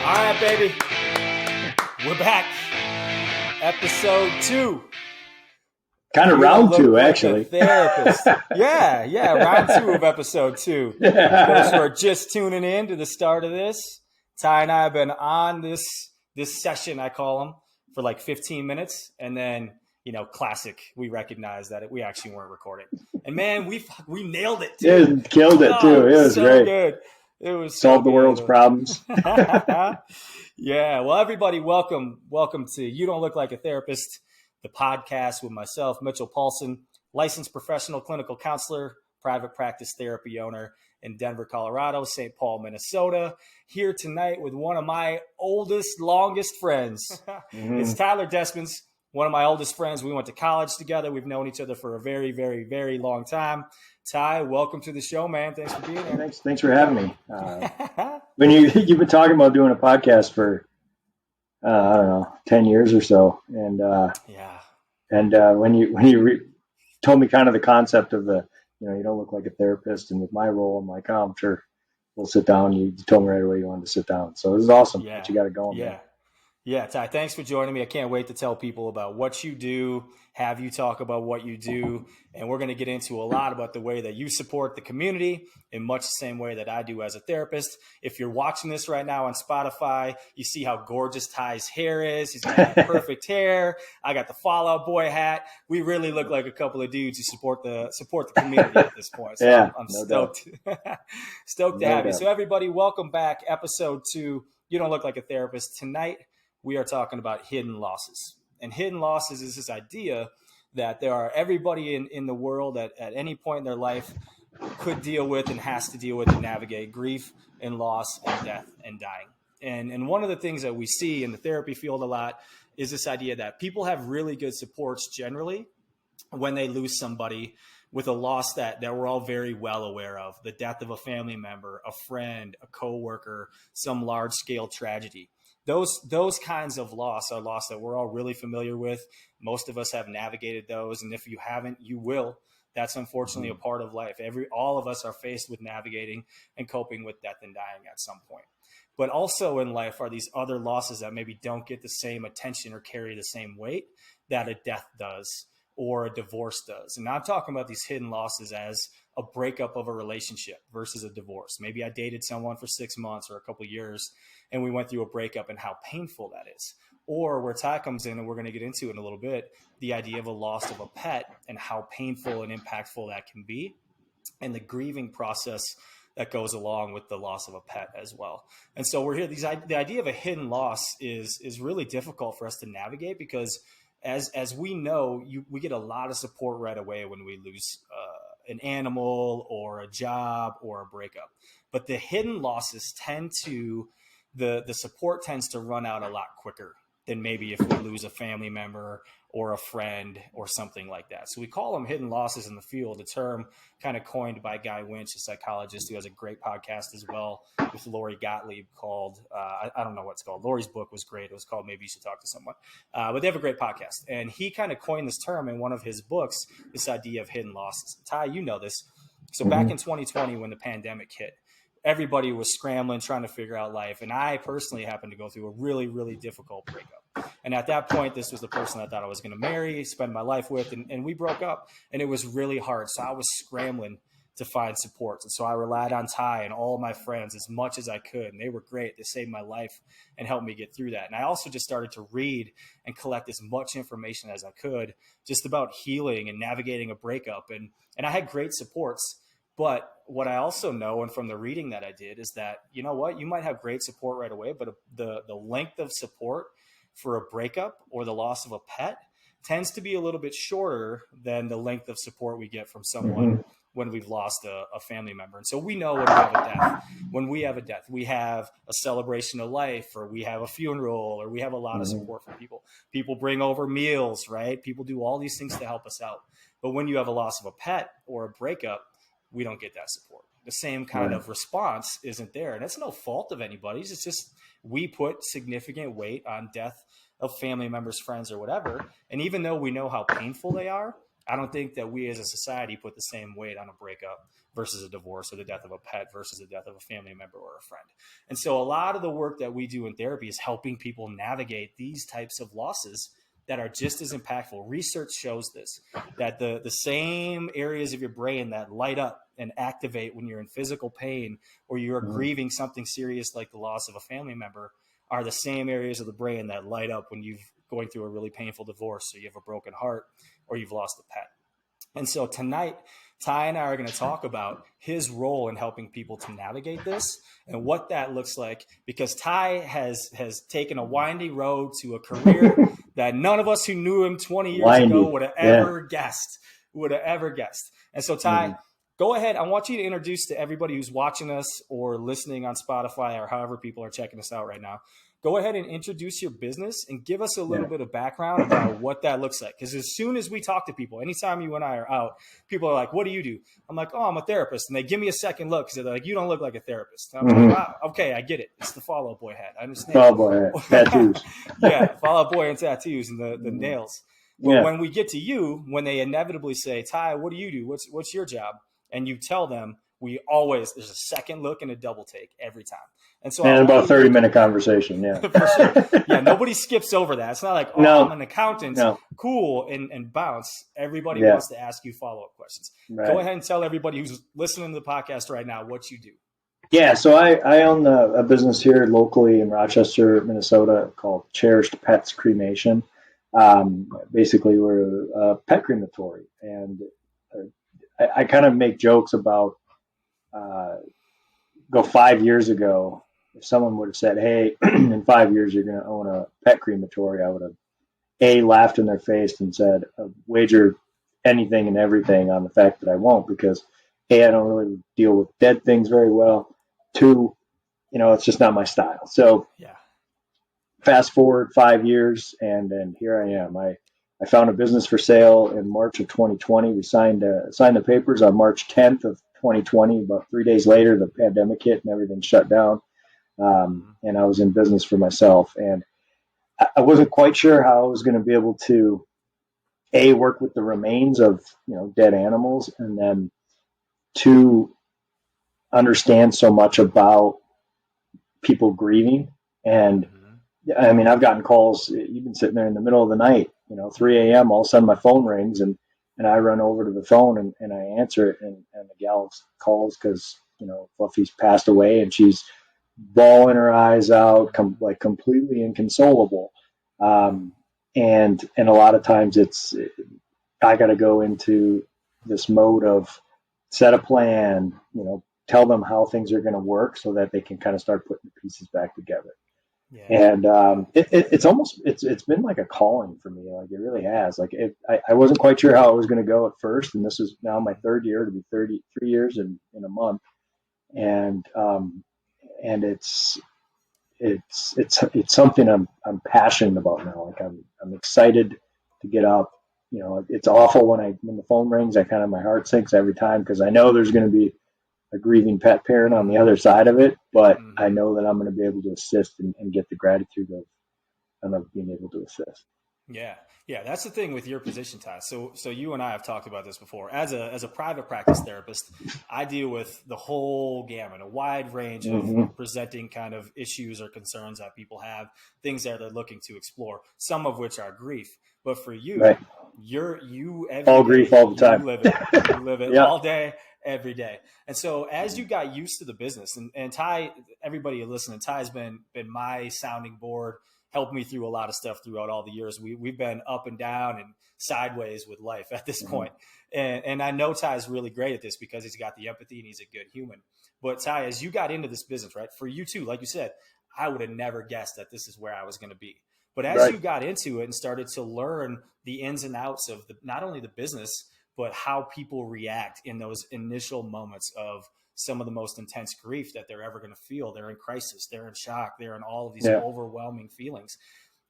All right, baby. We're back. Episode 2. Kind of round 2, actually. Therapist. Yeah. Round 2 of episode 2. Yeah. Those who are just tuning in to the start of this, Ty and I have been on this session, I call them, for like 15 minutes. And then, classic, we recognize that we actually weren't recording. And man, we nailed it, too. It killed it, too. It was so great. Good. It was solved the world's problems. Yeah. Well, everybody, welcome to You Don't Look Like a Therapist, the podcast with myself, Mitchell Paulson, licensed professional clinical counselor, private practice therapy owner in Denver, Colorado, St. Paul, Minnesota. Here tonight with one of my oldest, longest friends. It's Tyler Despins, one of my oldest friends. We went to college together. We've known each other for a very, very, very long time. Ty, welcome to the show, man. Thanks for being here. Thanks for having me. When you've been talking about doing a podcast for, I don't know, 10 years or so. And when you told me kind of the concept of the, you don't look like a therapist. And with my role, I'm like, oh, I'm sure we'll sit down. You told me right away you wanted to sit down. So this is awesome that you got it going. Man. Yeah, Ty, thanks for joining me. I can't wait to tell people about what you do, have you talk about what you do, and we're going to get into a lot about the way that you support the community in much the same way that I do as a therapist. If you're watching this right now on Spotify, you see how gorgeous Ty's hair is. He's got that perfect hair. I got the Fall Out Boy hat. We really look like a couple of dudes who support the community at this point. So I'm stoked. Stoked to have you. So everybody, welcome back. Episode 2, You Don't Look Like a Therapist. Tonight, we are talking about hidden losses. And hidden losses is this idea that there are everybody in the world at any point in their life could deal with and has to deal with and navigate grief and loss and death and dying. And one of the things that we see in the therapy field a lot is this idea that people have really good supports generally when they lose somebody with a loss that we're all very well aware of, the death of a family member, a friend, a coworker, some large scale tragedy. Those kinds of loss are loss that we're all really familiar with. Most of us have navigated those. And if you haven't, you will. That's unfortunately a part of life. All of us are faced with navigating and coping with death and dying at some point. But also in life are these other losses that maybe don't get the same attention or carry the same weight that a death does or a divorce does. And I'm talking about these hidden losses as a breakup of a relationship versus a divorce. Maybe I dated someone for 6 months or a couple of years and we went through a breakup and how painful that is. Or where Ty comes in, and we're going to get into in a little bit, the idea of a loss of a pet and how painful and impactful that can be, and the grieving process that goes along with the loss of a pet as well. And so we're here. The idea of a hidden loss is really difficult for us to navigate because as we know, we get a lot of support right away when we lose an animal or a job or a breakup. But the hidden losses the support tends to run out a lot quicker than maybe if we lose a family member or a friend or something like that. So we call them hidden losses in the field, a term kind of coined by Guy Winch, a psychologist who has a great podcast as well with Lori Gottlieb called, I don't know what it's called. Lori's book was great. It was called Maybe You Should Talk to Someone. But they have a great podcast. And he kind of coined this term in one of his books, this idea of hidden losses. Ty, you know this. So back in 2020, when the pandemic hit, everybody was scrambling, trying to figure out life. And I personally happened to go through a really, really difficult breakup. And at that point, this was the person I thought I was going to marry, spend my life with, and we broke up. And it was really hard. So I was scrambling to find support. And so I relied on Ty and all my friends as much as I could. And they were great. They saved my life and helped me get through that. And I also just started to read and collect as much information as I could just about healing and navigating a breakup. And I had great supports. But what I also know, and from the reading that I did, is that, you know what, you might have great support right away, but the length of support for a breakup or the loss of a pet tends to be a little bit shorter than the length of support we get from someone when we've lost a family member. And so we know when we have a death, we have a celebration of life, or we have a funeral, or we have a lot of support from people. People bring over meals, right? People do all these things to help us out. But when you have a loss of a pet or a breakup, we don't get that support. The same kind of response isn't there. And it's no fault of anybody's. It's just we put significant weight on death of family members, friends, or whatever. And even though we know how painful they are, I don't think that we as a society put the same weight on a breakup versus a divorce or the death of a pet versus the death of a family member or a friend. And so a lot of the work that we do in therapy is helping people navigate these types of losses that are just as impactful. Research shows this, that the same areas of your brain that light up and activate when you're in physical pain or you're grieving something serious like the loss of a family member are the same areas of the brain that light up when you've going through a really painful divorce, or you have a broken heart, or you've lost a pet. And so tonight, Ty and I are going to talk about his role in helping people to navigate this and what that looks like, because Ty has taken a windy road to a career that none of us who knew him 20 years ago would have ever guessed. And so Ty, go ahead. I want you to introduce to everybody who's watching us or listening on Spotify or however people are checking us out right now. Go ahead and introduce your business and give us a little bit of background about what that looks like. Because as soon as we talk to people, anytime you and I are out, people are like, what do you do? I'm like, oh, I'm a therapist. And they give me a second look because they're like, you don't look like a therapist. I'm like, wow, okay, I get it. It's the Fall Out Boy hat. I understand. Fall Out Boy hat, tattoos. Fall Out Boy and tattoos and the nails. But when we get to you, when they inevitably say, Ty, what do you do? What's your job? And you tell them, there's a second look and a double take every time. And so about 30-minute conversation. Yeah. For sure. Yeah. Nobody skips over that. It's not like, I'm an accountant. No. Cool. And bounce. Everybody wants to ask you follow-up questions. Right. Go ahead and tell everybody who's listening to the podcast right now what you do. Yeah. So I own a business here locally in Rochester, Minnesota called Cherished Pet Cremation. Basically we're a pet crematory, and I kind of make jokes about, go 5 years ago, if someone would have said, hey, in 5 years, you're going to own a pet crematory, I would have laughed in their face and said, wager anything and everything on the fact that I won't, because I don't really deal with dead things very well. 2, it's just not my style. So fast forward 5 years, and here I am. I found a business for sale in March of 2020. We signed the papers on March 10th of 2020. About 3 days later, the pandemic hit and everything shut down. And I was in business for myself. And I wasn't quite sure how I was going to be able to, work with the remains of, dead animals, and then 2, understand so much about people grieving. And I mean, I've gotten calls, you've been sitting there in the middle of the night, 3 a.m., all of a sudden my phone rings and I run over to the phone and I answer it, and the gal calls because, Fluffy's passed away and she's bawling her eyes out, completely inconsolable. And a lot of times I got to go into this mode of set a plan, tell them how things are going to work so that they can kind of start putting the pieces back together. Yeah. And it's been like a calling for me. Like it really has. Like I wasn't quite sure how it was going to go at first, and this is now my 3rd year to be 33 years in a month, and it's something I'm passionate about now. Like I'm excited to get up. It's awful when the phone rings. My heart sinks every time because I know there's going to be a grieving pet parent on the other side of it, but I know that I'm going to be able to assist and get the gratitude of being able to assist. Yeah. That's the thing with your position, Ty. So you and I have talked about this before. As a private practice therapist, I deal with the whole gamut, a wide range of presenting kind of issues or concerns that people have, things that they're looking to explore, some of which are grief. But for you, you all grief all the time. You live it all day, every day. And so as you got used to the business, and Ty, everybody listening, Ty's been my sounding board, helped me through a lot of stuff throughout all the years. We've been up and down and sideways with life at this point. And I know Ty's really great at this because he's got the empathy and he's a good human. But Ty, as you got into this business, right, for you too, like you said, I would have never guessed that this is where I was going to be. But as you got into it and started to learn the ins and outs of not only the business, but how people react in those initial moments of some of the most intense grief that they're ever going to feel. They're in crisis, they're in shock, they're in all of these overwhelming feelings.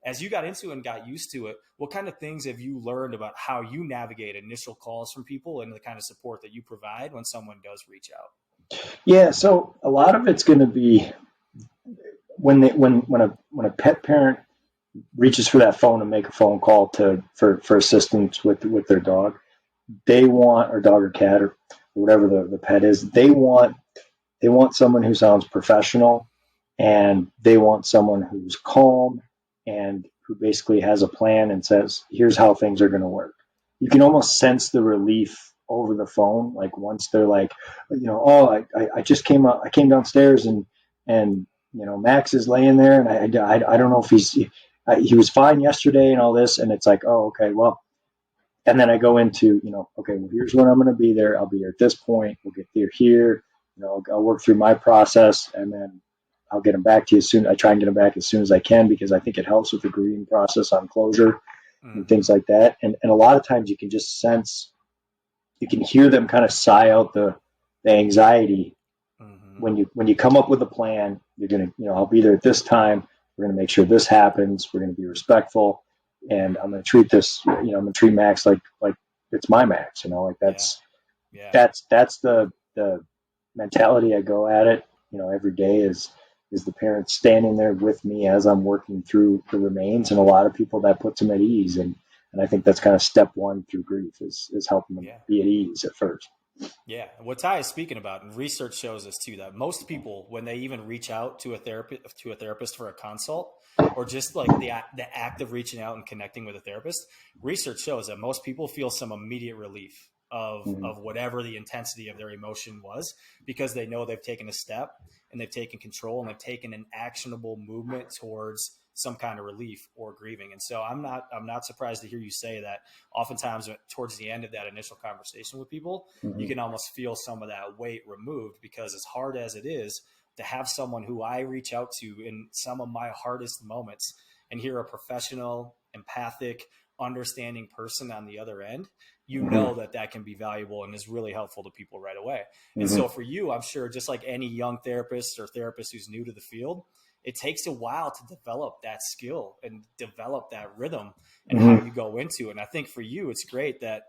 As you got into it and got used to it, what kind of things have you learned about how you navigate initial calls from people and the kind of support that you provide when someone does reach out? Yeah, so a lot of it's going to be when a pet parent reaches for that phone and make a phone call for assistance with their dog. they want, or dog or cat or whatever the pet is, they want someone who sounds professional, and they want someone who's calm and who basically has a plan and says, here's how things are going to work. You can almost sense the relief over the phone. Like once they're like, oh, I just came up, I came downstairs and Max is laying there, and I don't know if he was fine yesterday and all this. And it's like, oh, okay, well, and then I go into, okay, well, here's when I'm going to be there. I'll be here at this point. We'll get there here. I'll work through my process, and then I'll get them back to you soon. I try and get them back as soon as I can, because I think it helps with the grieving process on closure and things like that. And a lot of times you can just sense, you can hear them kind of sigh out the anxiety. When you come up with a plan, you're going to, I'll be there at this time. We're going to make sure this happens. We're going to be respectful. And I'm going to treat this, I'm going to treat Max like it's my Max, like that's the mentality I go at it, every day is the parent standing there with me as I'm working through the remains. And a lot of people, that puts them at ease. And I think that's kind of step one through grief is helping them be at ease at first. Yeah. What Ty is speaking about, and research shows us too, that most people, when they even reach out to a therapist for a consult, or just like the act of reaching out and connecting with a therapist, research shows that most people feel some immediate relief of whatever the intensity of their emotion was, because they know they've taken a step and they've taken control and they've taken an actionable movement towards some kind of relief or grieving. And so I'm not surprised to hear you say that oftentimes towards the end of that initial conversation with people, you can almost feel some of that weight removed, because as hard as it is to have someone who I reach out to in some of my hardest moments and hear a professional, empathic, understanding person on the other end, know that can be valuable and is really helpful to people right away. And so for you, I'm sure, just like any young therapist or therapist who's new to the field, it takes a while to develop that skill and develop that rhythm and how you go into it. And I think for you, it's great that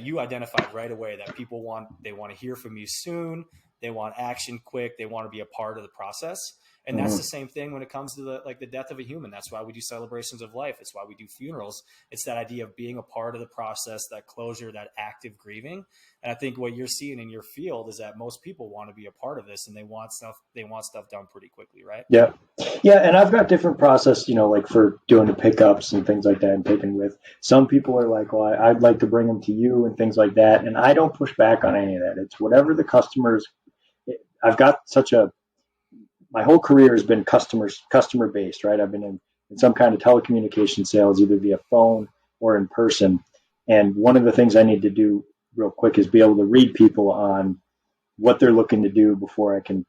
you identified right away that people want to hear from you soon. They want action quick. They want to be a part of the process. And that's the same thing when it comes to the death of a human. That's why we do celebrations of life. It's why we do funerals. It's that idea of being a part of the process, that closure, that active grieving. And I think what you're seeing in your field is that most people want to be a part of this, and they want stuff done pretty quickly, right? Yeah. Yeah. And I've got different process, like for doing the pickups and things like that and taking with. Some people are like, well, I'd like to bring them to you and things like that. And I don't push back on any of that. It's whatever the customers. I've got my whole career has been customer based, right? I've been in some kind of telecommunication sales, either via phone or in person. And one of the things I need to do real quick is be able to read people on what they're looking to do before I can,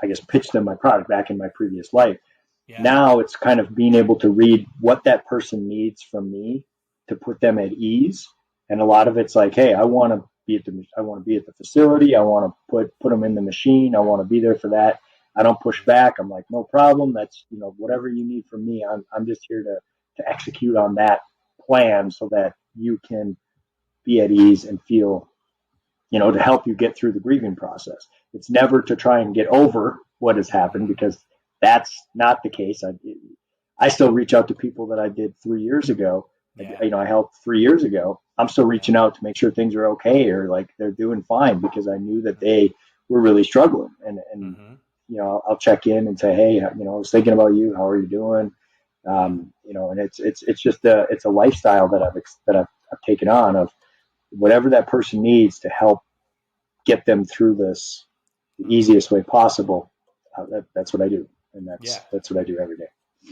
I guess, pitch them my product. Back in my previous life. Yeah. Now it's kind of being able to read what that person needs from me to put them at ease. And a lot of it's like, hey, I want to be at the facility. I want to put them in the machine. I want to be there for that. I don't push back. I'm like, no problem. That's, whatever you need from me. I'm just here to execute on that plan so that you can be at ease and feel, to help you get through the grieving process. It's never to try and get over what has happened, because that's not the case. I still reach out to people that I did 3 years ago. Yeah. I helped 3 years ago. I'm still reaching out to make sure things are okay, or like they're doing fine, because I knew that they were really struggling. And I'll check in and say, hey, I was thinking about you. How are you doing? And it's just it's a lifestyle that I've taken on, of whatever that person needs to help get them through this the easiest way possible. That's what I do. And that's what I do every day.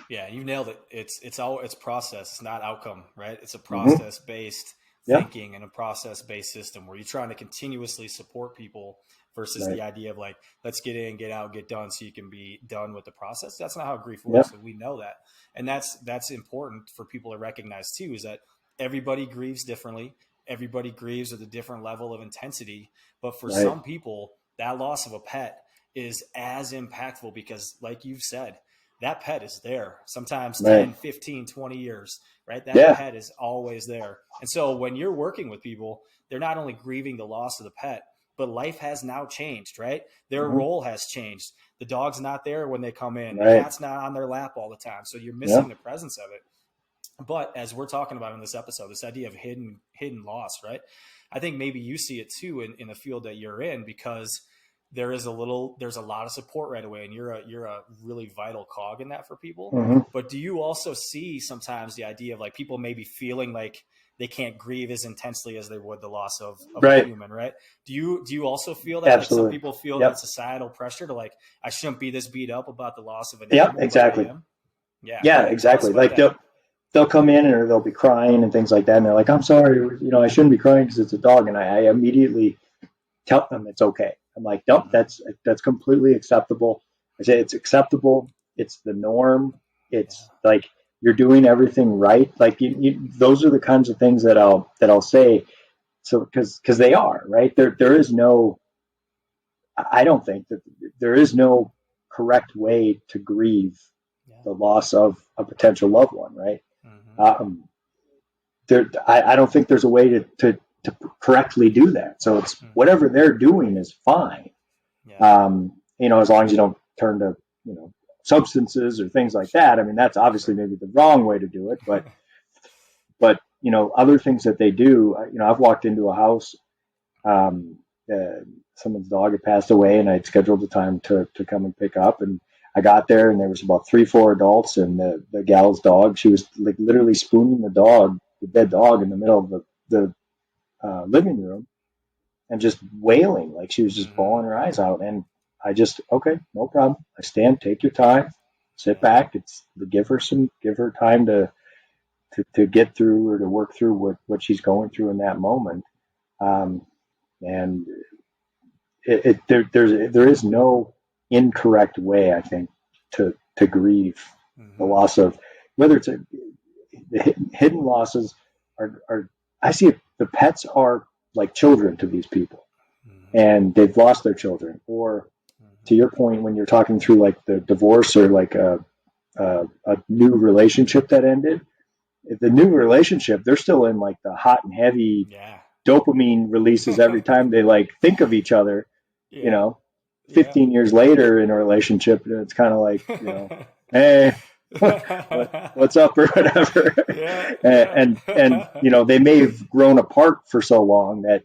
Yeah. You nailed it. It's process. It's not outcome, right? It's a process based thinking and a process based system where you're trying to continuously support people versus the idea of like, let's get in, get out, get done so you can be done with the process. That's not how grief works. And we know that. And that's important for people to recognize too, is that everybody grieves differently. Everybody grieves with a different level of intensity. But for some people, that loss of a pet is as impactful because, like you've said, that pet is there sometimes 10, 15, 20 years, right? That pet is always there. And so when you're working with people, they're not only grieving the loss of the pet, but life has now changed, right? Their role has changed. The dog's not there when they come in. The cat's not on their lap all the time. So you're missing the presence of it. But as we're talking about in this episode, this idea of hidden loss, right? I think maybe you see it too in the field that you're in, because there's a lot of support right away, and you're a really vital cog in that for people. Mm-hmm. But do you also see sometimes the idea of like people maybe feeling like they can't grieve as intensely as they would the loss of Right. a human, right? Do you also feel that? Absolutely. Like some people feel Yep. that societal pressure to like, I shouldn't be this beat up about the loss of an Yep, animal, exactly. but I am? Yeah. Yeah, exactly. Like they'll come in and they'll be crying and things like that, and they're like, "I'm sorry, I shouldn't be crying because it's a dog," and I immediately tell them it's okay. I'm like, nope, that's completely acceptable. I say it's acceptable. It's the norm. It's like you're doing everything right. Like those are the kinds of things that I'll say. So because they are right. There is no. I don't think that there is no correct way to grieve the loss of a potential loved one. Right. I don't think there's a way to correctly do that. So it's whatever they're doing is fine. As long as you don't turn to, substances or things like that. I mean, that's obviously maybe the wrong way to do it, but other things that they do, I've walked into a house, someone's dog had passed away, and I'd scheduled a time to come and pick up, and I got there, and there was about 3-4 adults, and the gal's dog, she was like literally spooning the dead dog in the middle of the living room, and just wailing, like she was just bawling her eyes out. And I just, okay, no problem. I stand, take your time, sit back. It's give her time to get through or to work through what she's going through in that moment. And there is no incorrect way, I think, to grieve the loss of, whether it's the hidden losses are I see it, the pets are like children to these people, and they've lost their children. Or to your point, when you're talking through like the divorce or like a new relationship that ended, if the new relationship, they're still in like the hot and heavy dopamine releases every time they like think of each other, 15 years later in a relationship, and it's kind of like, hey, what's up or whatever. And they may have grown apart for so long that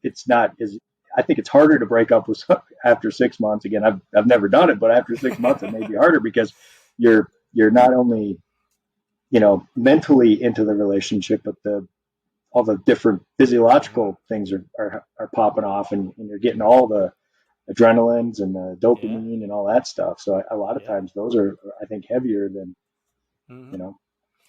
it's not as, I think it's harder to break up with after 6 months. Again, I've never done it, but after 6 months it may be harder, because you're not only mentally into the relationship, but all the different physiological things are popping off, and you're getting all the adrenalines and the dopamine and all that stuff. So a lot of times those are, I think, heavier than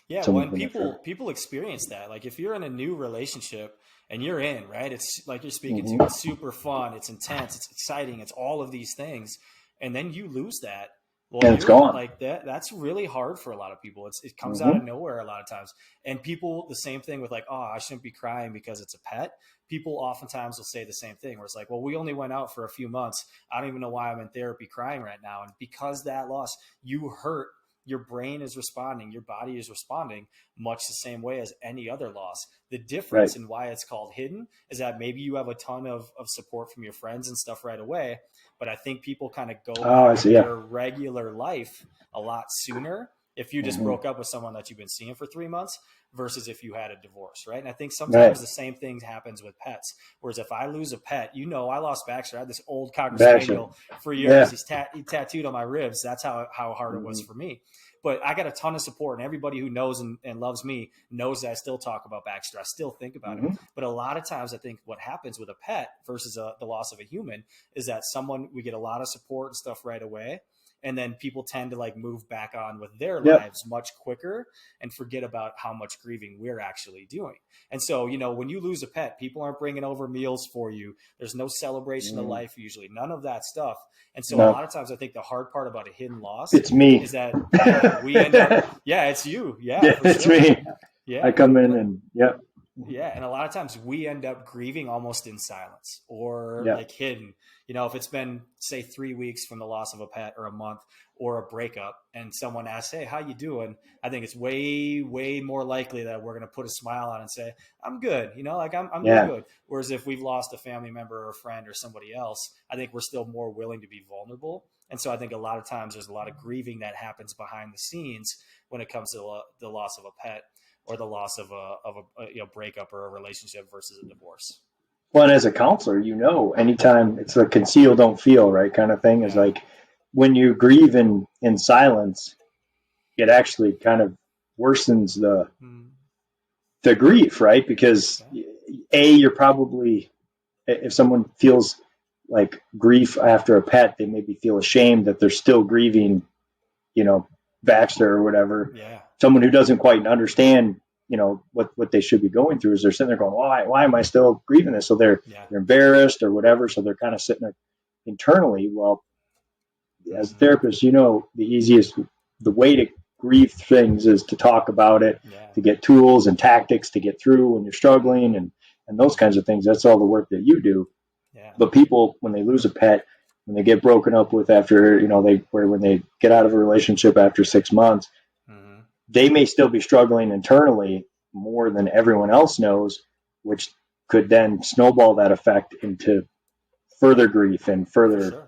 when people experience that. Like if you're in a new relationship and you're in, right, it's like you're speaking to, it's super fun, it's intense, it's exciting, it's all of these things, and then you lose that. Well, and it's gone. Like that's really hard for a lot of people. It comes out of nowhere a lot of times. And people, the same thing with like, oh, I shouldn't be crying because it's a pet. People oftentimes will say the same thing, where it's like, well, we only went out for a few months. I don't even know why I'm in therapy crying right now. And because that loss, you hurt, your brain is responding, your body is responding much the same way as any other loss. The difference in why it's called hidden is that maybe you have a ton of support from your friends and stuff right away. But I think people kind of go back to their regular life a lot sooner if you just broke up with someone that you've been seeing for 3 months versus if you had a divorce, right? And I think sometimes the same thing happens with pets. Whereas if I lose a pet, I lost Baxter. I had this old Cocker Spaniel for years. He tattooed on my ribs. That's how hard it was for me. But I got a ton of support, and everybody who knows and loves me knows that I still talk about Baxter. I still think about him. But a lot of times I think what happens with a pet versus the loss of a human is that we get a lot of support and stuff right away. And then people tend to like move back on with their lives much quicker and forget about how much grieving we're actually doing. And so, when you lose a pet, people aren't bringing over meals for you. There's no celebration of life, usually none of that stuff. And so a lot of times I think the hard part about a hidden loss is that we end up, it's you. It's me. I come in and and a lot of times we end up grieving almost in silence or like hidden. If it's been, say, 3 weeks from the loss of a pet or a month or a breakup and someone asks, hey, how you doing? I think it's way, way more likely that we're going to put a smile on and say, I'm good. I'm doing good. Whereas if we've lost a family member or a friend or somebody else, I think we're still more willing to be vulnerable. And so I think a lot of times there's a lot of grieving that happens behind the scenes when it comes to the loss of a pet or the loss of a breakup or a relationship versus a divorce. Well, and as a counselor, anytime it's a conceal, don't feel, right, kind of thing, is like when you grieve in silence, it actually kind of worsens the grief, right? Because you're probably, if someone feels like grief after a pet, they maybe feel ashamed that they're still grieving, Baxter or whatever. Yeah. Someone who doesn't quite understand, what they should be going through, is they're sitting there going, why am I still grieving this? So they're embarrassed or whatever. So they're kind of sitting there internally. Well, as a therapist, the way to grieve things is to talk about it, to get tools and tactics to get through when you're struggling and those kinds of things. That's all the work that you do. Yeah. But people, when they lose a pet, when they get broken up with after, when they get out of a relationship after 6 months, they may still be struggling internally more than everyone else knows, which could then snowball that effect into further grief and further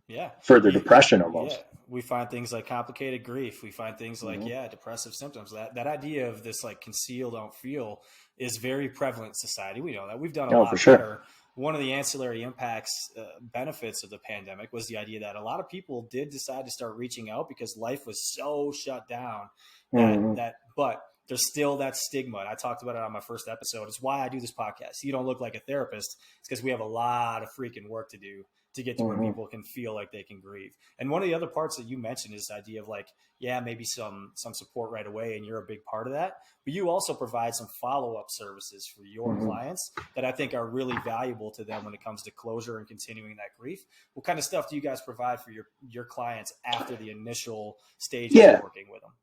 depression almost. Yeah. We find things like complicated grief. We find things like, depressive symptoms. That idea of this like conceal, don't feel is very prevalent in society. We know that. We've done a lot better. One of the ancillary impacts, benefits of the pandemic was the idea that a lot of people did decide to start reaching out because life was so shut down but there's still that stigma. And I talked about it on my first episode. It's why I do this podcast. You don't look like a therapist. It's because we have a lot of freaking work to do to get to where people can feel like they can grieve. And one of the other parts that you mentioned is this idea of like, maybe some support right away, and you're a big part of that. But you also provide some follow-up services for your clients that I think are really valuable to them when it comes to closure and continuing that grief. What kind of stuff do you guys provide for your clients after the initial stage of working with them?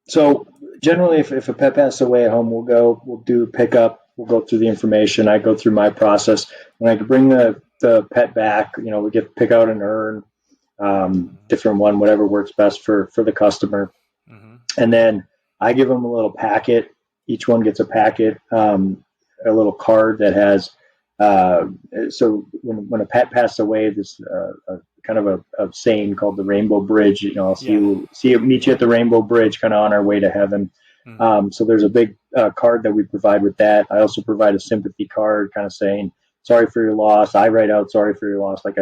So generally, if a pet passes away at home, we'll do pickup. We'll go through the information. I go through my process. When I bring the pet back, we pick out an urn, different one, whatever works best for the customer. And then I give them a little packet. Each one gets a packet, a little card that has, so when a pet passes away, this kind of a saying called the Rainbow Bridge. I'll meet you at the Rainbow Bridge, kind of on our way to heaven. So there's a big card that we provide with that. I also provide a sympathy card, kind of saying, sorry for your loss. I write out sorry for your loss. Like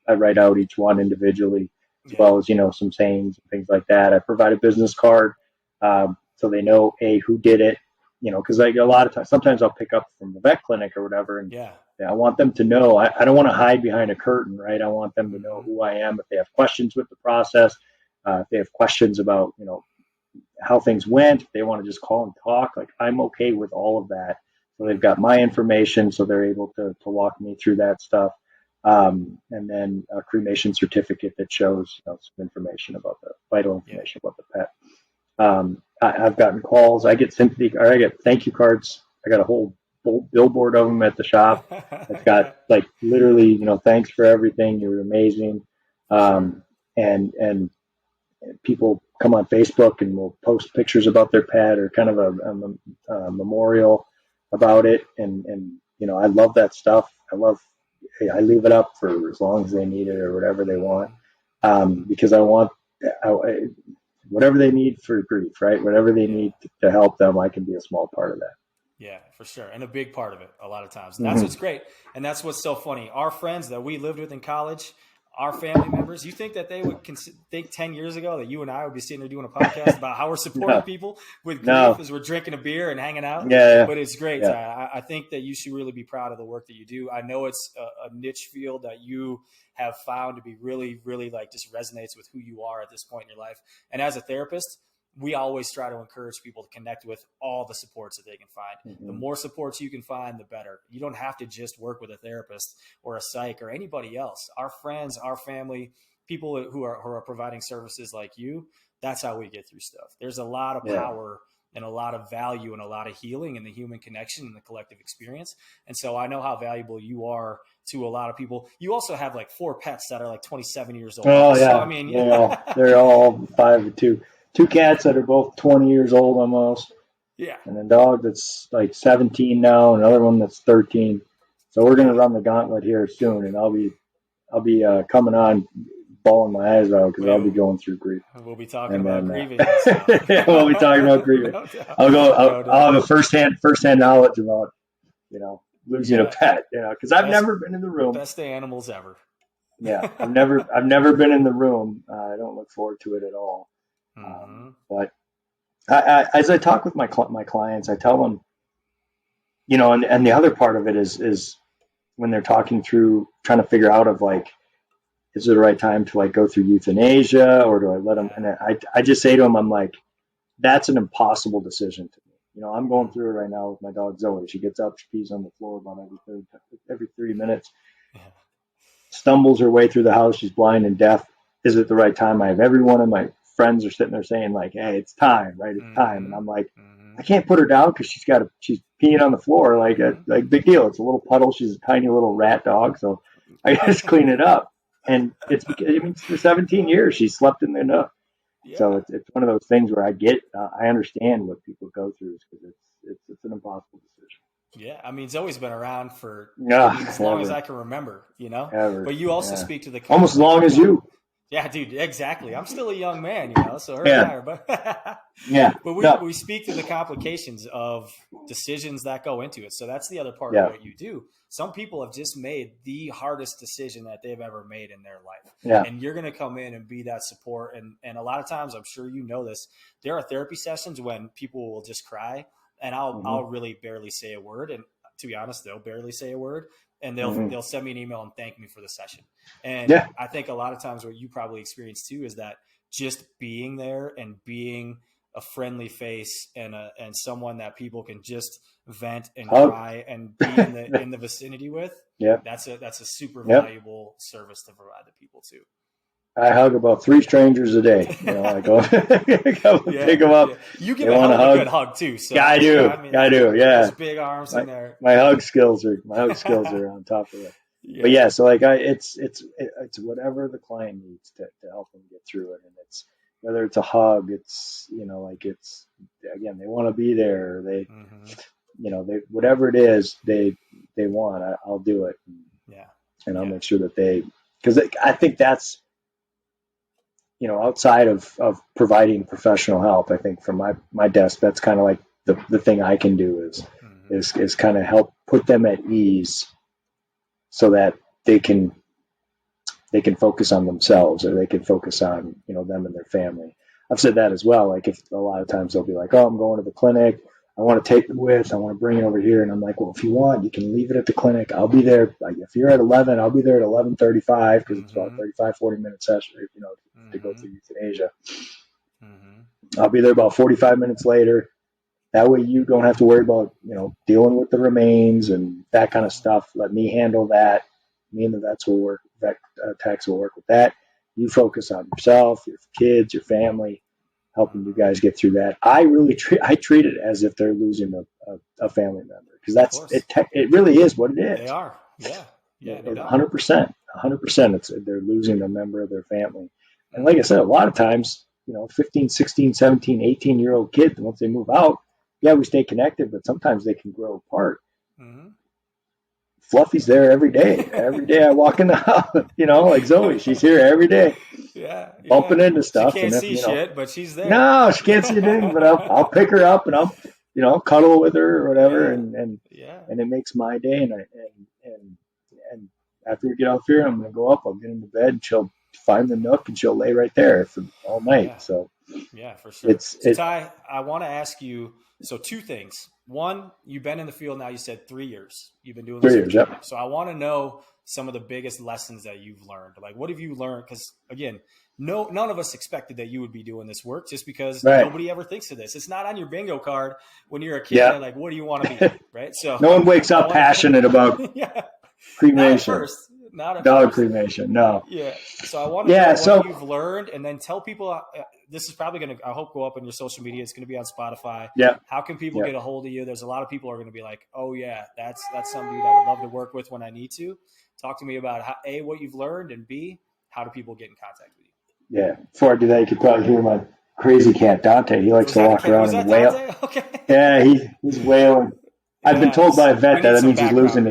I write out each one individually, as well as, some sayings and things like that. I provide a business card, so they know, who did it, because a lot of times, sometimes I'll pick up from the vet clinic or whatever. And I want them to know, I don't want to hide behind a curtain, right? I want them to know who I am. If they have questions with the process, if they have questions about, how things went, if they want to just call and talk, like I'm okay with all of that. So they've got my information, so they're able to walk me through that stuff. And then a cremation certificate that shows some information about the vital information about the pet. I've gotten calls. I get I get thank you cards. I got a whole billboard of them at the shop. It's got like literally, thanks for everything. You were amazing. And people come on Facebook and will post pictures about their pet or kind of a memorial about it. And I love that stuff. I leave it up for as long as they need it or whatever they want. Because I want whatever they need for grief, right? Whatever they need to help them, I can be a small part of that. Yeah, for sure. And a big part of it a lot of times. And that's what's great. And that's what's so funny. Our friends that we lived with in college, our family members, you think that they would think 10 years ago that you and I would be sitting there doing a podcast about how we're supporting people with grief as we're drinking a beer and hanging out? Yeah. But it's great. Yeah. I think that you should really be proud of the work that you do. I know it's a niche field that you have found to be really, really like just resonates with who you are at this point in your life. And as a therapist, we always try to encourage people to connect with all the supports that they can find. The more supports you can find, the better. You don't have to just work with a therapist or a psych or anybody else. Our friends, our family, people who are providing services like you, that's how we get through stuff. There's a lot of power and a lot of value and a lot of healing in the human connection and the collective experience. And so I know how valuable you are to a lot of people. You also have like 4 pets that are like 27 years old. Oh, yeah. So, I mean, they're all 5 and 2. 2 cats that are both 20 years old almost. Yeah. And a dog that's like 17 now, another one that's 13. So we're going to run the gauntlet here soon, and I'll be coming on bawling my eyes out because I'll be going through grief. We'll be talking about grieving. We'll be talking about grieving. I'll have a firsthand knowledge about, losing a pet, because I've never been in the room. Best animals ever. Yeah. I've never been in the room. I don't look forward to it at all. But as I talk with my clients, I tell them, and the other part of it is when they're talking through, trying to figure out of like, is it the right time to like go through euthanasia, or do I let them? And I just say to them, I'm like, that's an impossible decision to me. I'm going through it right now with my dog Zoe. She gets up, she pees on the floor about every 30 minutes, stumbles her way through the house. She's blind and deaf. Is it the right time? I have every one of my friends are sitting there saying like, hey, it's time, right? It's time. And I'm like, I can't put her down because she's peeing on the floor like big deal. It's a little puddle. She's a tiny little rat dog. So I just clean it up. And it's because, for 17 years, she slept in the nook. Yeah. So it's one of those things where I understand what people go through because it's an impossible decision. Yeah, I mean, Zoe's been around for as long as I can remember, Ever. But you also speak to the almost as long as you. Yeah, dude, exactly. I'm still a young man, so her and I are, but we speak to the complications of decisions that go into it. So that's the other part of what you do. Some people have just made the hardest decision that they've ever made in their life. Yeah. And you're going to come in and be that support. And a lot of times, I'm sure you know this, there are therapy sessions when people will just cry and I'll really barely say a word. And to be honest, they'll barely say a word. And they'll send me an email and thank me for the session. And I think a lot of times what you probably experience too is that just being there and being a friendly face and someone that people can just vent and cry and be in the vicinity with. Yeah, that's a super valuable service to provide to people too. I hug about 3 strangers a day. I go pick them up. Yeah. You give a good hug too. So I do. I do. Yeah. Those big arms in there. My hug skills are on top of it. Yeah. But so like it's whatever the client needs to help them get through it, and it's whether it's a hug, it's it's again they want to be there. They they whatever it is they want, I'll do it. And I'll make sure that because I think that's. Outside of providing professional help, I think from my desk, that's kind of like the thing I can do is kind of help put them at ease so that they can focus on themselves, or they can focus on, them and their family. I've said that as well. Like if a lot of times they'll be like, oh, I'm going to the clinic. I want to take them with, I want to bring it over here. And I'm like, well, if you want, you can leave it at the clinic. I'll be there. Like if you're at 11, I'll be there at 11:35 because it's about 35, 40-minute session, to go through euthanasia. I'll be there about 45 minutes later. That way you don't have to worry about, dealing with the remains and that kind of stuff. Let me handle that. Me and the vets will work, techs will work with that. You focus on yourself, your kids, your family, helping you guys get through that. I treat it as if they're losing a family member, because it really is what it is. They are. Yeah. 100%. They're losing a member of their family. And like I said, a lot of times, 15, 16, 17, 18-year-old kids, once they move out, we stay connected, but sometimes they can grow apart. Fluffy's there every day. Every day I walk in the house, like Zoe, she's here every day. Bumping into stuff. She can't see shit, but she's there. No, she can't see a thing, but I'll pick her up and I'll, cuddle with her or whatever. And it makes my day. And after we get off here, I'm going to go up, I'll get into bed and she'll find the nook and she'll lay right there for all night. Yeah. So for sure. So Ty, I want to ask you, 2 things. One, you've been in the field now, you said 3 years. You've been doing this 3 years, yep. So I want to know some of the biggest lessons that you've learned. Like, what have you learned? Because again, none of us expected that you would be doing this work, just because nobody ever thinks of this. It's not on your bingo card when you're a kid. Yeah. Like, what do you want to be? Right. So no one wakes up passionate about cremation. Not at dog first. Cremation. No. Yeah. So I want to know what you've learned, and then tell people. This is probably going to, I hope, go up on your social media. It's going to be on Spotify. Yeah. How can people get a hold of you? There's a lot of people are going to be like, oh yeah, that's somebody that I would love to work with when I need to. Talk to me about how, A, what you've learned, and B, how do people get in contact with you? Yeah. Before I do that, you could probably hear my crazy cat, Dante. He likes to walk around and wail. Okay. Yeah, he's wailing. I've been told by a vet that means he's losing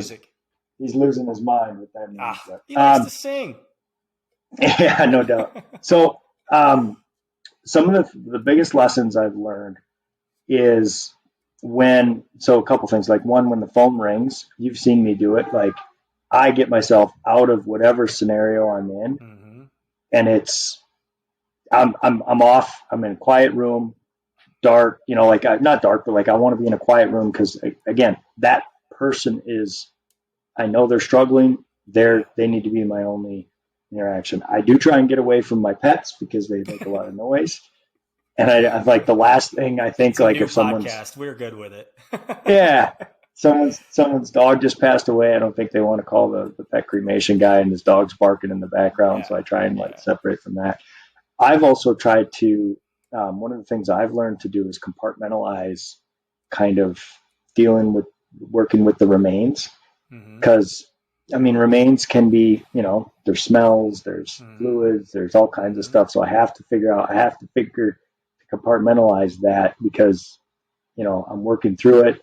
his mind with that music. He likes to sing. Yeah, no doubt. So, some of the biggest lessons I've learned is so a couple things, like one, when the phone rings, you've seen me do it. Like I get myself out of whatever scenario I'm in, and I'm off. I'm in a quiet room, dark, like not dark, but like I want to be in a quiet room because again, that person I know they're struggling. They need to be my only interaction. I do try and get away from my pets because they make a lot of noise. And I like the last thing I think, like if someone's, we're good with it. Yeah, someone's dog just passed away. I don't think they want to call the pet cremation guy, and his dog's barking in the background. So I try and separate from that. I've also tried to, one of the things I've learned to do is compartmentalize kind of working with the remains. Because, remains can be, there's smells, there's fluids, there's all kinds of stuff. So I have to compartmentalize that because, I'm working through it.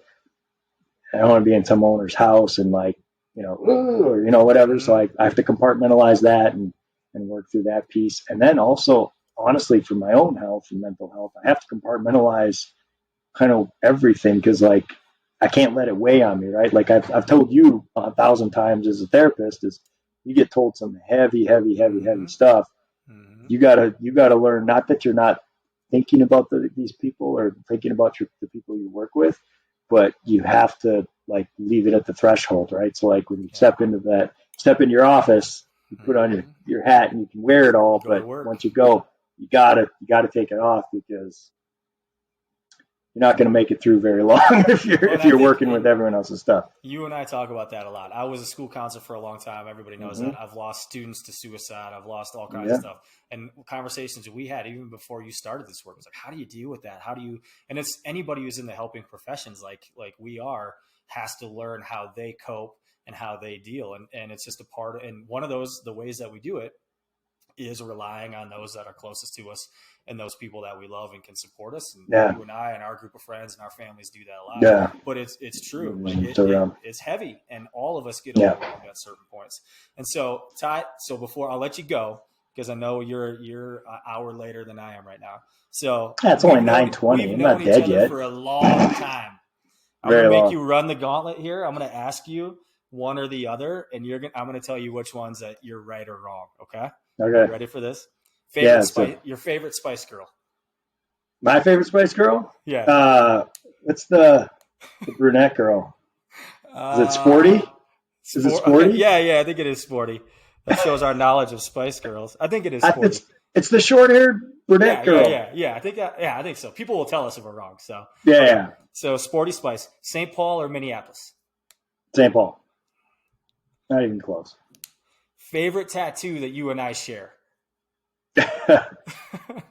I don't want to be in some owner's house and like, whatever. So I have to compartmentalize that and work through that piece. And then also, honestly, for my own health and mental health, I have to compartmentalize kind of everything because like I can't let it weigh on me, right? Like I've told you 1,000 times as a therapist, is you get told some heavy stuff. You gotta learn, not that you're not thinking about these people or thinking about the people you work with, but you have to like leave it at the threshold, right? So like when you step in your office, you put on your hat and you can wear it all, but once you go, you gotta take it off because you're not going to make it through very long if you're working with everyone else's stuff. You and I talk about that a lot. I was a school counselor for a long time. Everybody knows that. I've lost students to suicide. I've lost all kinds of stuff. And conversations we had even before you started this work was like, how do you deal with that? And it's anybody who's in the helping professions like we are has to learn how they cope and how they deal. And it's just a part of, and one of the ways that we do it is relying on those that are closest to us and those people that we love and can support us. And you and I and our group of friends and our families do that a lot. Yeah. But it's true. Like it's heavy, and all of us get overwhelmed at certain points. And so, Ty, before I'll let you go, because I know you're an hour later than I am right now. So it's only 9:20. I'm not dead yet. For a long time. I'm going to make you run the gauntlet here. I'm going to ask you one or the other, and I'm going to tell you which ones that you're right or wrong. Okay. Okay. You ready for this? Your favorite Spice Girl. My favorite Spice Girl? Yeah. It's the brunette girl. Is it Sporty? Is it Sporty? Okay. Yeah, I think it is Sporty. That shows our knowledge of Spice Girls. I think it is Sporty. It's the short-haired brunette girl. Yeah. I think so. People will tell us if we're wrong. So yeah. So Sporty Spice, St. Paul or Minneapolis? St. Paul. Not even close. Favorite tattoo that you and I share? We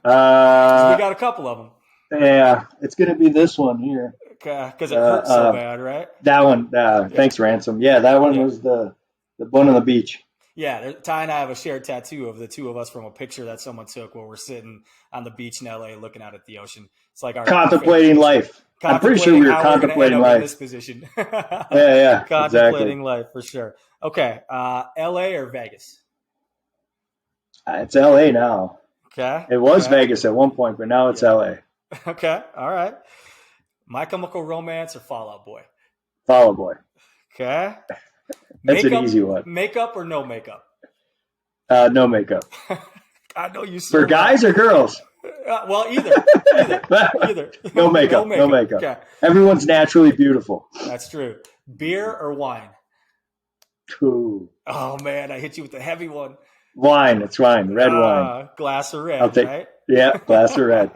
got a couple of them. Yeah, it's going to be this one here. Because it hurts so bad, right? That one. Thanks, Ransom. Yeah, that one was the one on the beach. Yeah, Ty and I have a shared tattoo of the two of us from a picture that someone took where we're sitting on the beach in LA looking out at the ocean. It's like our contemplating life. I'm pretty sure we were contemplating life. In this position. Yeah, contemplating life for sure. Okay, LA or Vegas? It's LA now. Okay. It was Vegas at one point, but now it's LA. Okay. All right. My Chemical Romance or Fall Out Boy? Fall Out Boy. Okay. That's an easy one. Makeup or no makeup? No makeup. I know you. For guys or girls? Well, either. No makeup. No makeup. Okay. Everyone's naturally beautiful. That's true. Beer or wine? Ooh. Oh man, I hit you with the heavy one. Wine. It's wine. Red wine. Glass of red, right? Yeah, glass of red.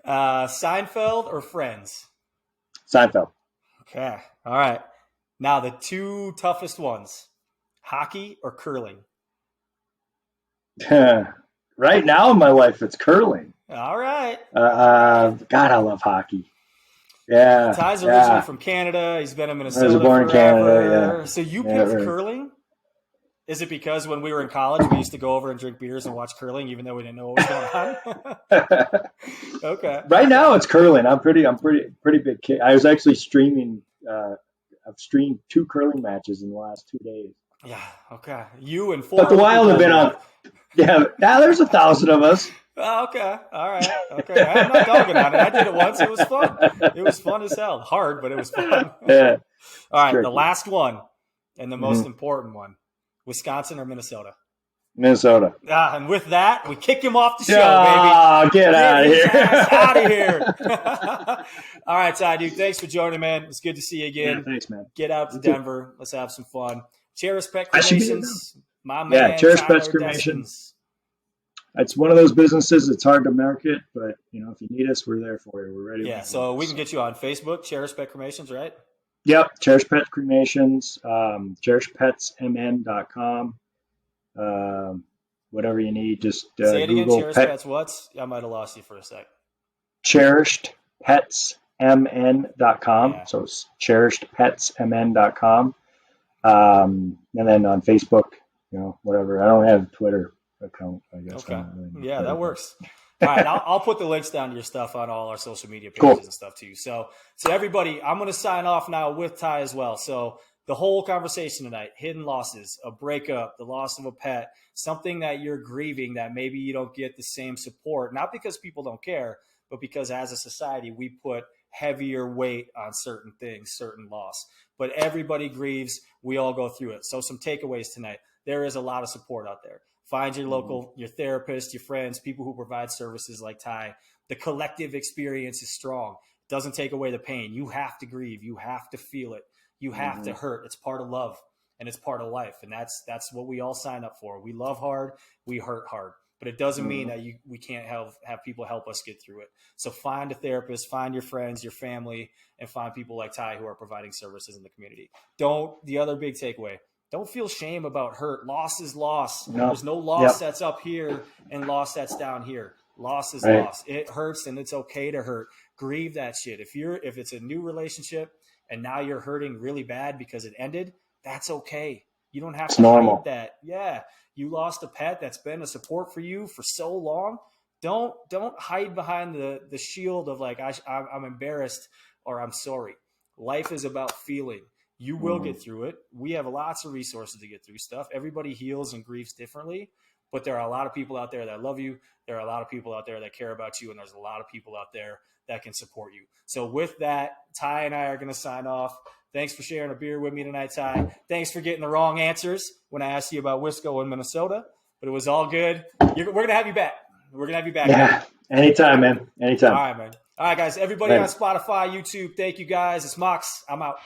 Seinfeld or Friends? Seinfeld. Okay. All right. Now the two toughest ones: hockey or curling? Right now in my life, it's curling. All right. God, I love hockey. Yeah. Ty's originally from Canada. He's been in Minnesota. I was born forever. in Canada. Yeah. So you picked curling? Is it because when we were in college, we used to go over and drink beers and watch curling, even though we didn't know what was going on? Okay. Right now, it's curling. I'm pretty big kid. I was actually streaming. I've streamed 2 curling matches in the last 2 days. Yeah. Okay. You and 4. But the Wild have been on. Yeah. Now there's 1,000 of us. Oh, okay. All right. Okay. I'm not dogging on it. I did it once. It was fun. It was fun as hell. Hard, but it was fun. Yeah. All right. Tricky. The last one and the most important one, Wisconsin or Minnesota? Minnesota. And with that, we kick him off the show, baby. Get out of his here. ass out of here. All right, Ty, dude. Thanks for joining, man. It's good to see you again. Yeah, thanks, man. Get out to Denver. Let's have some fun. Cherished Pet I should be Cremations. My man, Cherished Tyler Pet Cremations. Despins. It's one of those businesses. It's hard to market, but if you need us, we're there for you. We're ready. Yeah, so we can get you on Facebook, Cherished Pet Cremations, right? Yep, Cherished Pet Cremations, cherishedpetsmn.com. Whatever you need, just say it Google again. Cherished Pets. What? I might have lost you for a sec. Cherishedpetsmn.com. Yeah. So it's cherishedpetsmn.com. And then on Facebook, whatever. I don't have Twitter account, I guess. Okay. Yeah, that works. All right, I'll put the links down to your stuff on all our social media pages and stuff too. So everybody, I'm going to sign off now with Ty as well. So the whole conversation tonight, hidden losses, a breakup, the loss of a pet, something that you're grieving that maybe you don't get the same support, not because people don't care, but because as a society, we put heavier weight on certain things, certain loss. But everybody grieves. We all go through it. So some takeaways tonight. There is a lot of support out there. Find your local, your therapist, your friends, people who provide services like Ty. The collective experience is strong. It doesn't take away the pain. You have to grieve. You have to feel it. You have to hurt. It's part of love and it's part of life. And that's what we all sign up for. We love hard. We hurt hard. But it doesn't mean that we can't have people help us get through it. So find a therapist, find your friends, your family, and find people like Ty who are providing services in the community. The other big takeaway, don't feel shame about hurt. Loss is loss. No. There's no loss that's up here and loss that's down here. Loss is loss. It hurts and it's okay to hurt. Grieve that shit. If it's a new relationship and now you're hurting really bad because it ended, that's okay. You don't have to hide that. Yeah. You lost a pet that's been a support for you for so long. Don't hide behind the shield of like, I'm embarrassed or I'm sorry. Life is about feeling. You will get through it. We have lots of resources to get through stuff. Everybody heals and grieves differently, but there are a lot of people out there that love you. There are a lot of people out there that care about you, and there's a lot of people out there that can support you. So with that, Ty and I are going to sign off. Thanks for sharing a beer with me tonight, Ty. Thanks for getting the wrong answers when I asked you about Wisco and Minnesota, but it was all good. We're going to have you back. We're going to have you back. Yeah, anytime, man. Anytime. All right, man. All right, guys. Everybody on Spotify, YouTube, thank you, guys. It's Mox. I'm out.